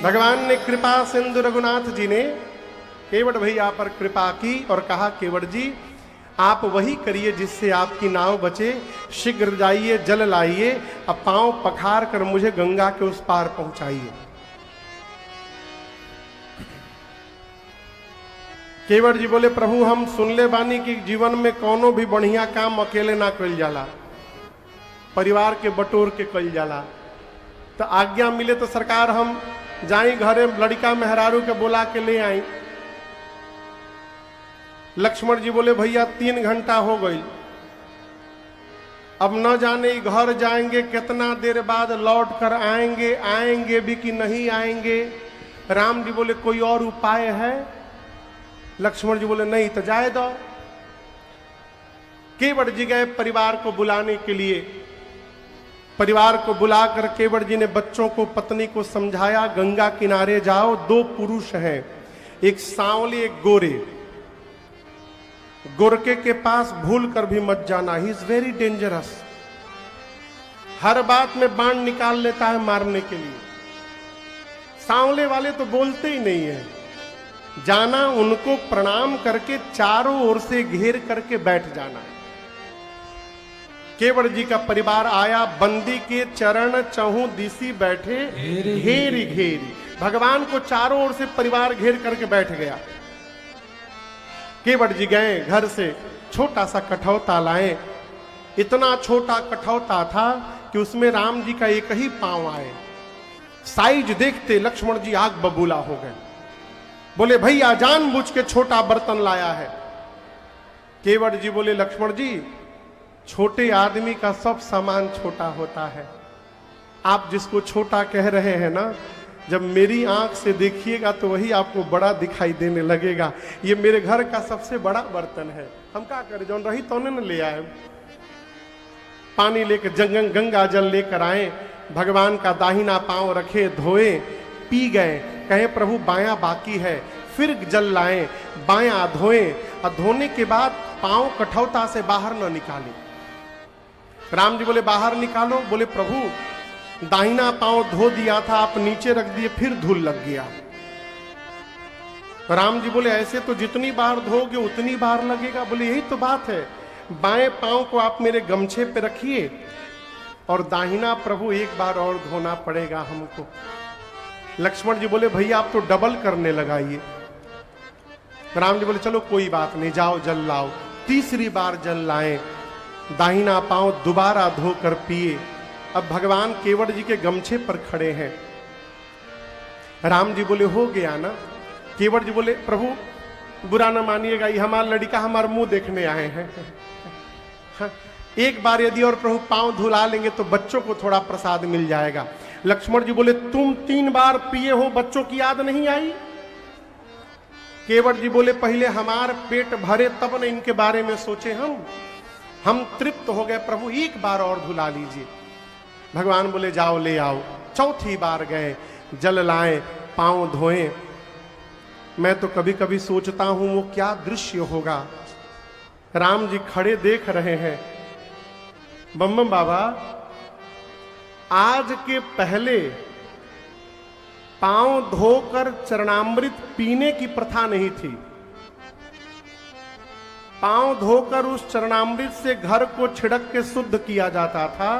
भगवान ने कृपा सिंधु रघुनाथ जी ने केवट भैया पर कृपा की और कहा, केवट जी आप वही करिए जिससे आपकी नाव बचे, शीघ्र जाइए, जल लाइए, अब पांव पखार कर मुझे गंगा के उस पार पहुंचाइए। केवट जी बोले, प्रभु हम सुन ले बानी कि जीवन में कोनो भी बढ़िया काम अकेले ना कल जाला, परिवार के बटोर के कल जाला। तो आज्ञा मिले तो सरकार हम जाई घरे, लड़का मेहरारू के बुला के ले आई। लक्ष्मण जी बोले, भैया 3 घंटा हो गई, अब न जाने घर जाएंगे कितना देर बाद लौट कर आएंगे भी कि नहीं आएंगे। राम जी बोले, कोई और उपाय है? लक्ष्मण जी बोले, नहीं तो जाए दो। केवट जी गए परिवार को बुलाने के लिए। परिवार को बुलाकर केवट जी ने बच्चों को, पत्नी को समझाया, गंगा किनारे जाओ, 2 पुरुष हैं, एक सांवले एक गोरे। गोरके के पास भूल कर भी मत जाना, ही इज वेरी डेंजरस, हर बात में बाण निकाल लेता है मारने के लिए। सांवले वाले तो बोलते ही नहीं है, जाना उनको प्रणाम करके चारों ओर से घेर करके बैठ जाना है। केवट जी का परिवार आया, बंदी के चरण चहु दिसी बैठे घेरी घेरी। भगवान को चारों ओर से परिवार घेर करके बैठ गया। केवट जी गए, घर से छोटा सा कठौता लाए। इतना छोटा कठौता था कि उसमें राम जी का एक ही पांव आए। साइज देखते लक्ष्मण जी आग बबूला हो गए। बोले, भैया जानबूझ के छोटा बर्तन लाया है। केवट जी बोले, लक्ष्मण जी छोटे आदमी का सब सामान छोटा होता है, आप जिसको छोटा कह रहे हैं ना, जब मेरी आंख से देखिएगा तो वही आपको बड़ा दिखाई देने लगेगा। ये मेरे घर का सबसे बड़ा बर्तन है, हम क्या करें, जौन रही तो न ले आए। पानी लेकर गंगा जल लेकर आए, भगवान का दाहिना पांव रखे, धोए, पी गए। कहे, प्रभु बायां बाकी है, फिर जल लाए, बायां धोए, और धोने के बाद पांव कठौता से बाहर न निकाले। राम जी बोले, बाहर निकालो। बोले, प्रभु दाहिना पांव धो दिया था, आप नीचे रख दिए, फिर धूल लग गया। राम जी बोले, ऐसे तो जितनी बार धोगे उतनी बार लगेगा। बोले, यही तो बात है, बाएं पांव को आप मेरे गमछे पे रखिए और दाहिना प्रभु एक बार और धोना पड़ेगा हमको। लक्ष्मण जी बोले, भैया आप तो डबल करने लगाइए। राम जी बोले, चलो कोई बात नहीं, जाओ जल लाओ। तीसरी बार जल लाए, दाहिना पांव दोबारा धोकर पिए। अब भगवान केवट जी के गमछे पर खड़े हैं। राम जी बोले, हो गया ना? केवट जी बोले, प्रभु बुरा ना मानिएगा, ये हमारा लड़का हमारा मुंह देखने आए हैं। एक बार यदि और प्रभु पांव धुला लेंगे तो बच्चों को थोड़ा प्रसाद मिल जाएगा। लक्ष्मण जी बोले, तुम 3 बार पिए हो, बच्चों की याद नहीं आई? केवट जी बोले, पहले हमार पेट भरे तब न इनके बारे में सोचे हम तृप्त हो गए, प्रभु एक बार और धुला लीजिए। भगवान बोले, जाओ ले आओ। चौथी बार गए, जल लाए, पांव धोए। मैं तो कभी कभी सोचता हूं वो क्या दृश्य होगा। राम जी खड़े देख रहे हैं। बम बम बाबा, आज के पहले पांव धोकर चरणामृत पीने की प्रथा नहीं थी। पांव धोकर उस चरणामृत से घर को छिड़क के शुद्ध किया जाता था।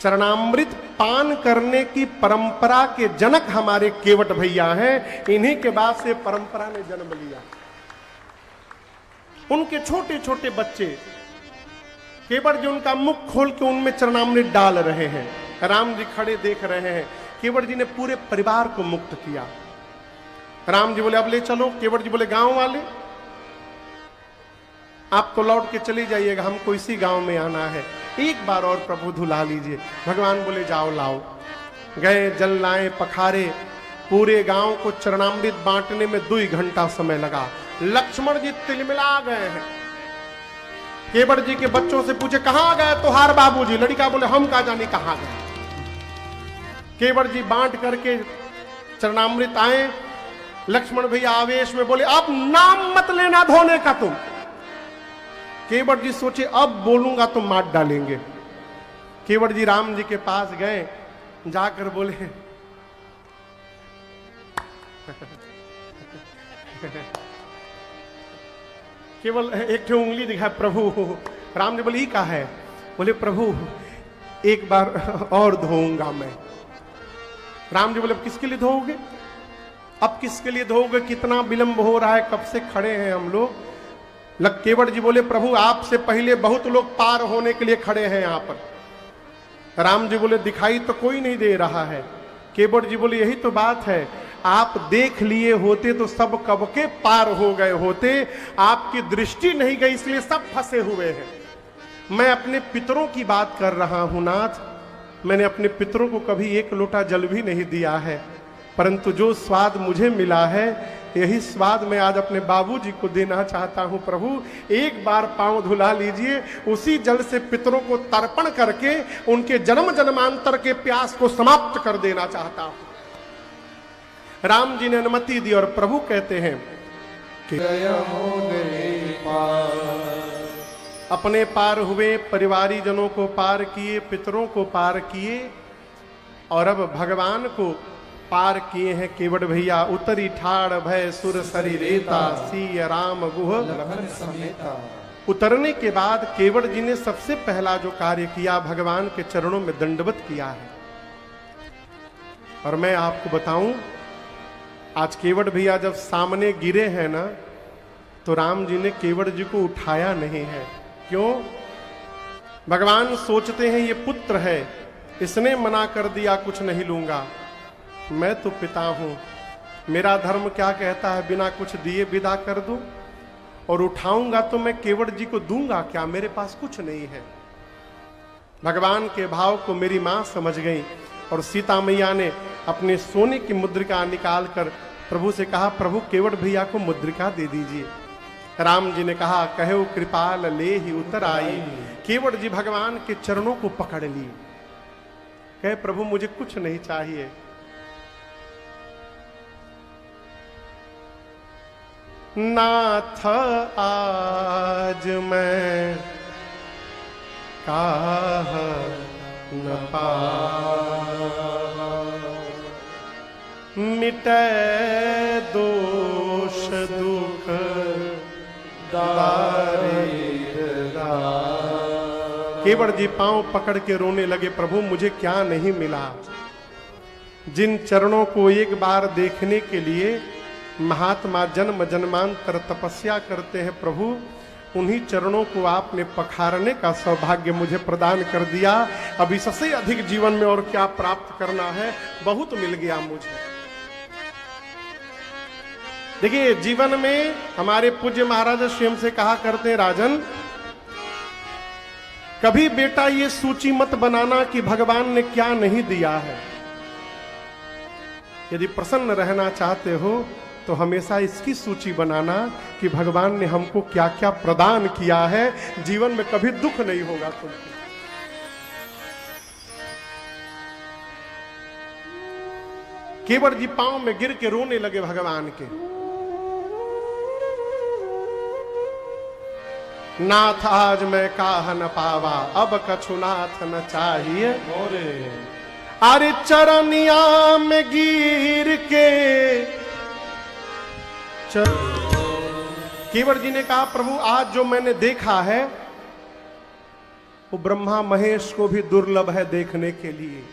चरणामृत पान करने की परंपरा के जनक हमारे केवट भैया हैं। इन्हीं के बाद से परंपरा ने जन्म लिया। उनके छोटे छोटे बच्चे केवट जी उनका मुख खोल के उनमें चरणामृत डाल रहे हैं। राम जी खड़े देख रहे हैं। केवट जी ने पूरे परिवार को मुक्त किया। राम जी बोले, अब ले चलो। केवट जी बोले, गांव वाले आप तो लौट के चले जाइएगा, हमको इसी गांव में आना है, एक बार और प्रभु धुला लीजिए। भगवान बोले, जाओ लाओ। गए, जल लाए, पखारे। पूरे गांव को चरणामृत बांटने में 2 घंटा समय लगा। लक्ष्मण जी तिलमिला गए हैं। केवट जी के बच्चों से पूछे, कहां गए तुहार बाबूजी? लड़का बोले, हम का जाने कहां गए। केवट जी बांट करके चरणामृत आए। लक्ष्मण भैया आवेश में बोले, अब नाम मत लेना धोने का तुम। केवट जी सोचे, अब बोलूंगा तो मार डालेंगे। केवट जी राम जी के पास गए, जाकर बोले, केवल एक ठे उंगली दिखाए प्रभु। राम जी बोले का है? बोले प्रभु एक बार और धोऊंगा मैं। राम जी बोले अब किसके लिए धोओगे? अब किसके लिए धोओगे? कितना विलंब हो रहा है, कब से खड़े हैं हम लोग। केवट जी बोले प्रभु आपसे पहले बहुत लोग पार होने के लिए खड़े हैं यहां पर। राम जी बोले दिखाई तो कोई नहीं दे रहा है। केवट जी बोले यही तो बात है, आप देख लिए होते तो सब कब के पार हो गए होते, आपकी दृष्टि नहीं गई इसलिए सब फंसे हुए हैं। मैं अपने पितरों की बात कर रहा हूं नाथ, मैंने अपने पितरों को कभी एक लोटा जल भी नहीं दिया है, परंतु जो स्वाद मुझे मिला है यही स्वाद मैं आज अपने बाबूजी को देना चाहता हूं। प्रभु एक बार पांव धुला लीजिए, उसी जल से पितरों को तर्पण करके उनके जन्म जन्मांतर के प्यास को समाप्त कर देना चाहता हूं। राम जी ने अनुमति दी और प्रभु कहते हैं कि अपने पार हुए, परिवारी जनों को पार किए, पितरों को पार किए और अब भगवान को पार किए हैं। केवट भैया उतरी ठाड़ भय सुर सरी रेता, सी राम गुह लखन समेता। उतरने के बाद केवट जी ने सबसे पहला जो कार्य किया, भगवान के चरणों में दंडवत किया है। और मैं आपको बताऊं, आज केवट भैया जब सामने गिरे हैं ना, तो राम जी ने केवट जी को उठाया नहीं है। क्यों? भगवान सोचते हैं ये पुत्र है, इसने मना कर दिया कुछ नहीं लूंगा, मैं तो पिता हूं, मेरा धर्म क्या कहता है बिना कुछ दिए विदा कर दूं, और उठाऊंगा तो मैं केवट जी को दूंगा क्या, मेरे पास कुछ नहीं है। भगवान के भाव को मेरी मां समझ गई और सीता मैया ने अपने सोने की मुद्रिका निकालकर प्रभु से कहा, प्रभु केवट भैया को मुद्रिका दे दीजिए। राम जी ने कहा, कहो कृपाल ले ही उतर आई। केवट जी भगवान के चरणों को पकड़ लिए, कहे प्रभु मुझे कुछ नहीं चाहिए। नाथ आज मैं काह न पावा, मिटे दोष दुख दारिद्र। केवट जी पांव पकड़ के रोने लगे, प्रभु मुझे क्या नहीं मिला। जिन चरणों को एक बार देखने के लिए महात्मा जन्म जन्मांतर तपस्या करते हैं, प्रभु उन्हीं चरणों को आपने पखारने का सौभाग्य मुझे प्रदान कर दिया। अब इससे अधिक जीवन में और क्या प्राप्त करना है, बहुत मिल गया मुझे। देखिए जीवन में हमारे पूज्य महाराज स्वयं से कहा करते हैं, राजन कभी बेटा ये सूची मत बनाना कि भगवान ने क्या नहीं दिया है। यदि प्रसन्न रहना चाहते हो तो हमेशा इसकी सूची बनाना कि भगवान ने हमको क्या क्या प्रदान किया है, जीवन में कभी दुख नहीं होगा तुमको। केवट जी पांव में गिर के रोने लगे भगवान के। नाथ आज मैं काह न पावा, अब कछु नाथ न चाहिए मोरे। अरे चरनिया में गिर के केवट जी ने कहा, प्रभु आज जो मैंने देखा है वो ब्रह्मा महेश को भी दुर्लभ है देखने के लिए।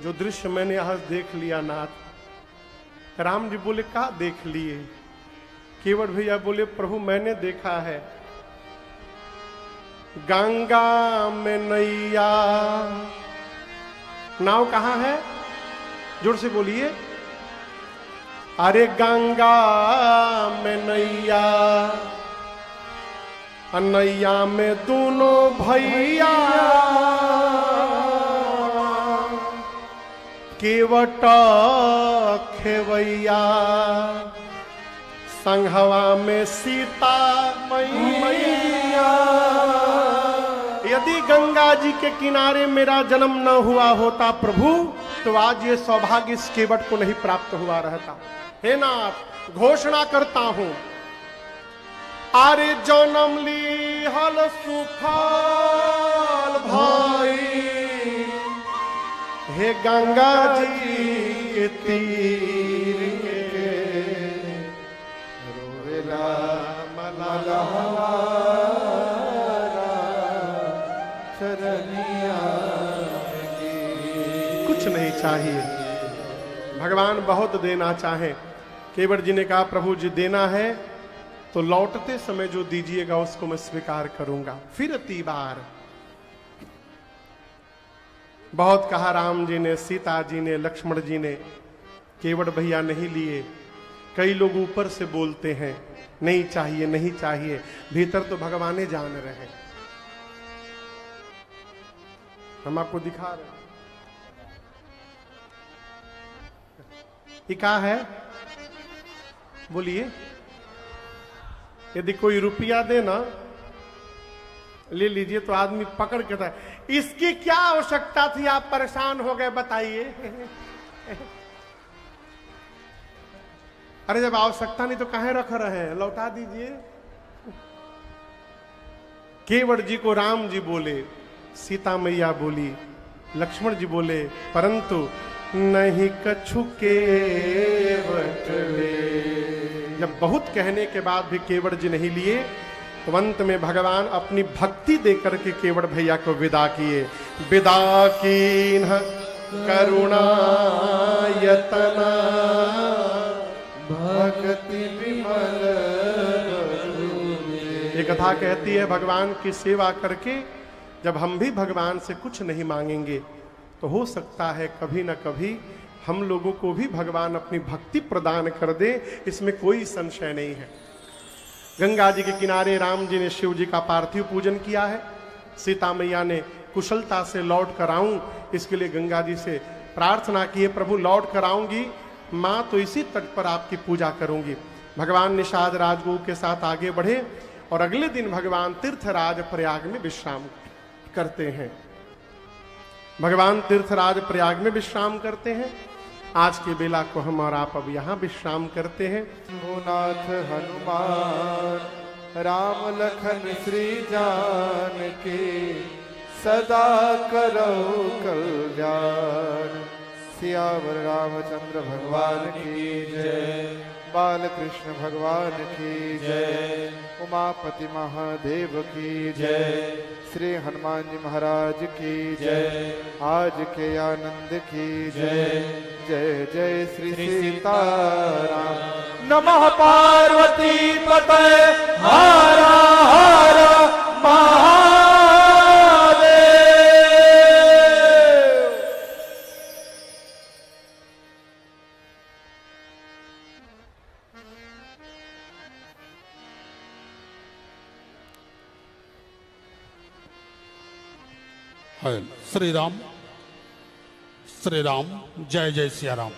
जो दृश्य मैंने आज देख लिया नाथ। राम जी बोले क्या देख लिए? केवट भैया बोले, प्रभु मैंने देखा है गंगा में नैया। नाव कहां है? जोर से बोलिए। अरे गंगा में नैया, नैया में दोनों भैया, केवट खेवैया, संघवा में सीता मैया। यदि गंगा जी के किनारे मेरा जन्म न हुआ होता प्रभु, तो आज ये सौभाग्य इस केवट को नहीं प्राप्त हुआ रहता। हे नाथ घोषणा करता हूं, आरे जन्म ली हल सुफल भाई, हे गंगा जी के तीर चरनिया कुछ नहीं चाहिए। भगवान बहुत देना चाहे। केवट जी ने कहा प्रभु जी देना है तो लौटते समय जो दीजिएगा उसको मैं स्वीकार करूंगा। फिर 3 बार बहुत कहा राम जी ने, सीता जी ने, लक्ष्मण जी ने, केवट भैया नहीं लिए। कई लोग ऊपर से बोलते हैं नहीं चाहिए नहीं चाहिए, भीतर तो भगवान ही जान रहे हैं। हम आपको दिखा रहे हैं। ये क्या है बोलिए। यदि कोई रुपया दे ना ले लीजिए तो आदमी पकड़ के था, इसकी क्या आवश्यकता थी, आप परेशान हो गए बताइए। अरे जब आवश्यकता नहीं तो काहे रख रहे हैं, लौटा दीजिए। केवट जी को राम जी बोले, सीता मैया बोली, लक्ष्मण जी बोले, परंतु नहीं कछु केवट ले। जब बहुत कहने के बाद भी केवट जी नहीं लिए तो अंत में भगवान अपनी भक्ति देकर के केवट भैया को विदा किए। विदा कीन्ह करुणा यतना भक्ति विमल। ये कथा कहती है भगवान की सेवा करके जब हम भी भगवान से कुछ नहीं मांगेंगे तो हो सकता है कभी ना कभी हम लोगों को भी भगवान अपनी भक्ति प्रदान कर दे, इसमें कोई संशय नहीं है। गंगा जी के किनारे राम जी ने शिव जी का पार्थिव पूजन किया है। सीता मैया ने कुशलता से लौट कर आऊं इसके लिए गंगा जी से प्रार्थना की है, प्रभु लौट कर आऊंगी मां तो इसी तट पर आपकी पूजा करूंगी। भगवान निषाद राजगुरु के साथ आगे बढ़े और अगले दिन भगवान तीर्थराज प्रयाग में विश्राम करते हैं। भगवान तीर्थराज प्रयाग में विश्राम करते हैं। आज के बेला को हम और आप अब यहाँ विश्राम करते हैं। शंभुनाथ हनुमान राम लखन श्री जान के सदा करो कल्याण। सियावर रामचंद्र भगवान की जय, बालकृष्ण भगवान की जय, उमापति महादेव की जय, श्री हनुमान जी महाराज की जय, आज के आनंद की जय। जय जय श्री सीताराम। नमः पार्वती पतये हर हर महादेव। श्री राम श्री राम, जय जय सिया राम।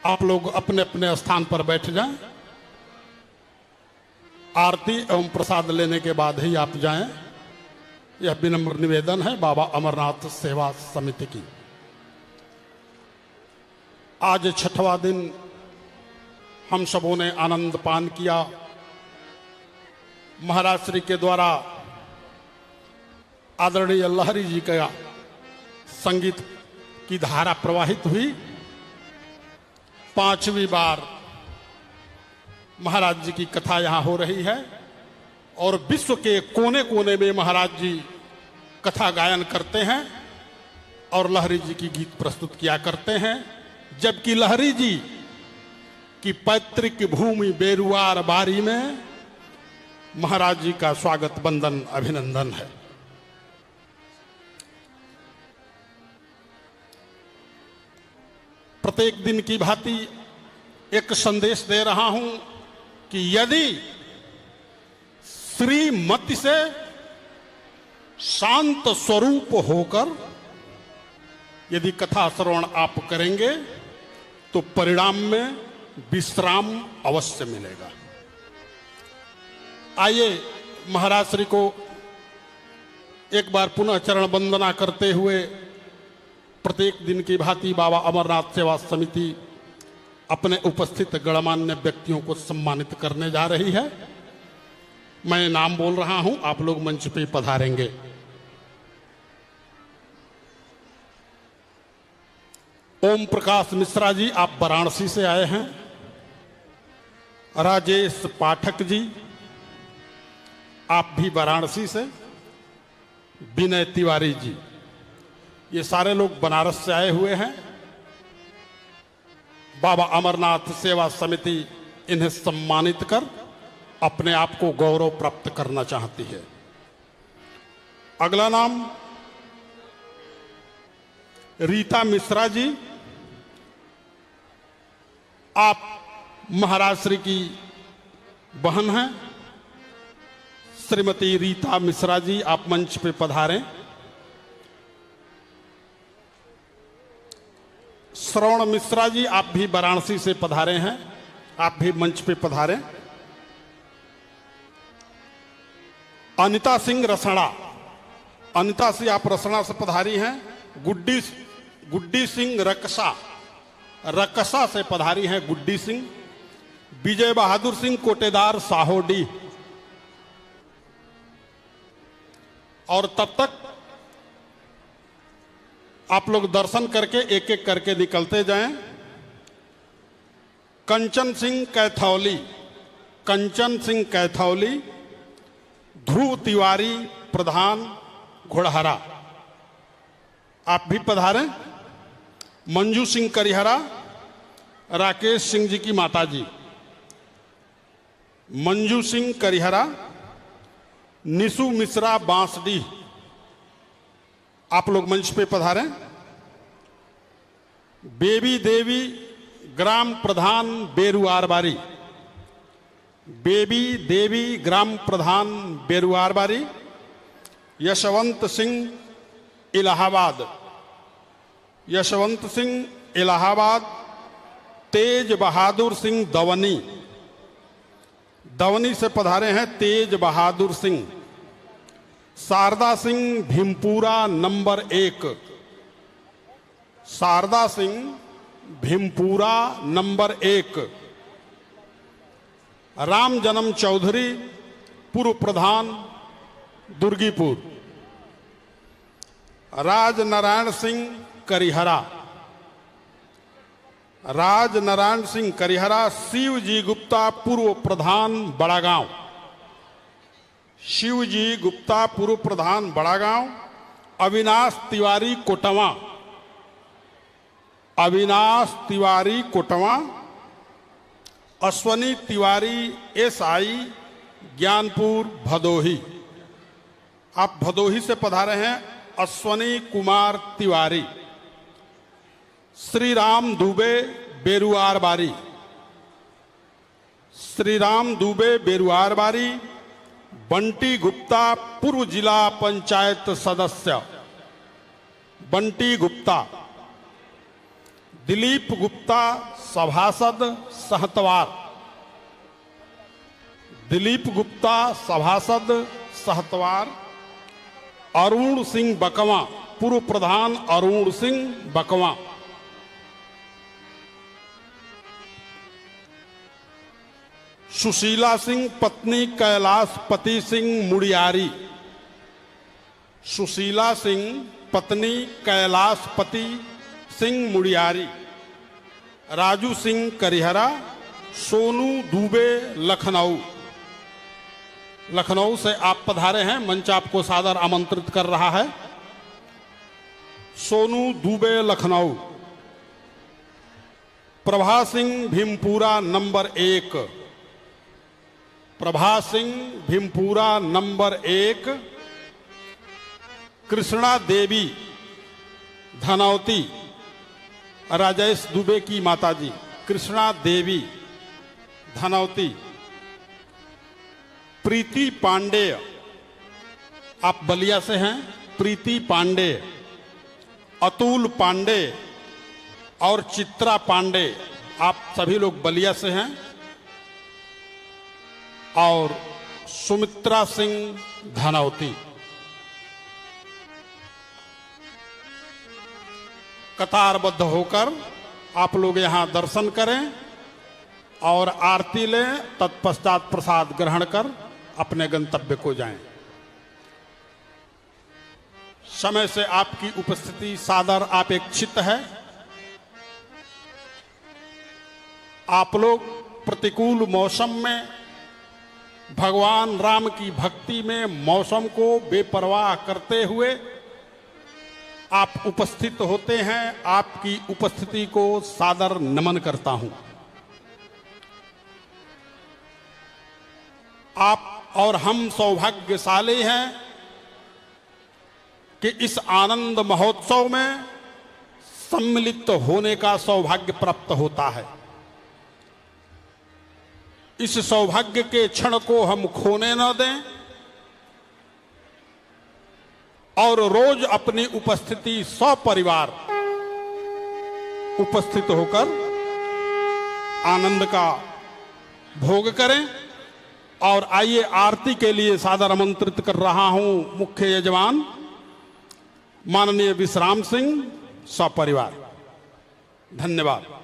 आप लोग अपने अपने स्थान पर बैठ जाएं। आरती एवं प्रसाद लेने के बाद ही आप जाएं, यह विनम्र निवेदन है बाबा अमरनाथ सेवा समिति की। आज 6वां दिन हम सबों ने आनंद पान किया। महाराज श्री के द्वारा आदरणीय लहरी जी का संगीत की धारा प्रवाहित हुई। 5वीं बार महाराज जी की कथा यहां हो रही है और विश्व के कोने कोने में महाराज जी कथा गायन करते हैं और लहरी जी की गीत प्रस्तुत किया करते हैं। जबकि लहरी जी की पैतृक भूमि बेरुआर बारी में महाराज जी का स्वागत बंदन अभिनंदन है। प्रत्येक दिन की भांति एक संदेश दे रहा हूं कि यदि श्रीमती से शांत स्वरूप होकर यदि कथा श्रवण आप करेंगे तो परिणाम में विश्राम अवश्य मिलेगा। आइए महाराज श्री को एक बार पुनः चरण वंदना करते हुए प्रत्येक दिन की भांति बाबा अमरनाथ सेवा समिति अपने उपस्थित गणमान्य व्यक्तियों को सम्मानित करने जा रही है। मैं नाम बोल रहा हूं, आप लोग मंच पे पधारेंगे। ओम प्रकाश मिश्रा जी, आप वाराणसी से आए हैं। राजेश पाठक जी, आप भी वाराणसी से, विनय तिवारी जी, ये सारे लोग बनारस से आए हुए हैं। बाबा अमरनाथ सेवा समिति इन्हें सम्मानित कर अपने आप को गौरव प्राप्त करना चाहती है। अगला नाम रीता मिश्रा जी, आप महाराज श्री की बहन हैं। श्रीमती रीता मिश्रा जी, आप मंच पे पधारें। श्रवण मिश्रा जी, आप भी वाराणसी से पधारे हैं, आप भी मंच पे पधारें। अनिता सिंह रसड़ा, अनिता सिंह आप रसड़ा से पधारी हैं। गुड्डी सिंह रकसा से पधारी हैं गुड्डी सिंह। विजय बहादुर सिंह कोटेदार साहोडी। और तब तक आप लोग दर्शन करके एक एक करके निकलते जाएं। कंचन सिंह कैथौली, ध्रुव तिवारी प्रधान घोड़हरा, आप भी पधारें। मंजू सिंह करिहरा, राकेश सिंह जी की माताजी, मंजू सिंह करिहरा। निशु मिश्रा बांसडी, आप लोग मंच पे पधारें। बेबी देवी ग्राम प्रधान बेरुआरबारी, बेबी देवी ग्राम प्रधान बेरुआरबारी। यशवंत सिंह इलाहाबाद। तेज बहादुर सिंह दवनी से पधारे हैं तेज बहादुर सिंह। Sharda Singh Bhimpura number 1, Sharda Singh Bhimpura number 1। राम जन्म चौधरी, पूर्व प्रधान दुर्गीपुर। राजनारायण सिंह करिहरा। शिवजी गुप्ता, पूर्व प्रधान बड़ागांव, शिवजी गुप्ता पूर्व प्रधान बड़ागांव। अविनाश तिवारी कोटवा। अश्वनी तिवारी SI ज्ञानपुर भदोही, आप भदोही से पधारे हैं। अश्वनी कुमार तिवारी। श्री राम दुबे बेरुआरबारी। बंटी गुप्ता, पूर्व जिला पंचायत सदस्य, बंटी गुप्ता। दिलीप गुप्ता, सभासद सहतवार। अरुण सिंह बकवा, पूर्व प्रधान अरुण सिंह बकवा। सुशीला सिंह पत्नी कैलाशपति सिंह मुड़ियारी, सुशीला सिंह पत्नी कैलाशपति सिंह मुड़ियारी। राजू सिंह करिहरा। सोनू दुबे लखनऊ से आप पधारे हैं, मंच आपको सादर आमंत्रित कर रहा है। सोनू दुबे लखनऊ। Prabha Singh Bhimpura number 1, Prabha Singh Bhimpura number 1। कृष्णा देवी धनौती, राजेश दुबे की माताजी, कृष्णा देवी धनौती। प्रीति पांडे, आप बलिया से हैं। प्रीति पांडे, अतुल पांडे और चित्रा पांडे, आप सभी लोग बलिया से हैं। और सुमित्रा सिंह धनौती। कतारबद्ध होकर आप लोग यहाँ दर्शन करें और आरती लें, तत्पश्चात प्रसाद ग्रहण कर अपने गंतव्य को जाएं। समय से आपकी उपस्थिति सादर अपेक्षित है। आप लोग प्रतिकूल मौसम में भगवान राम की भक्ति में मौसम को बेपरवाह करते हुए आप उपस्थित होते हैं। आपकी उपस्थिति को सादर नमन करता हूं। आप और हम सौभाग्यशाली हैं कि इस आनंद महोत्सव में सम्मिलित होने का सौभाग्य प्राप्त होता है। इस सौभाग्य के क्षण को हम खोने न दें और रोज अपनी उपस्थिति सपरिवार उपस्थित होकर आनंद का भोग करें। और आइए आरती के लिए सादर आमंत्रित कर रहा हूं मुख्य यजमान माननीय विश्राम सिंह सपरिवार। धन्यवाद।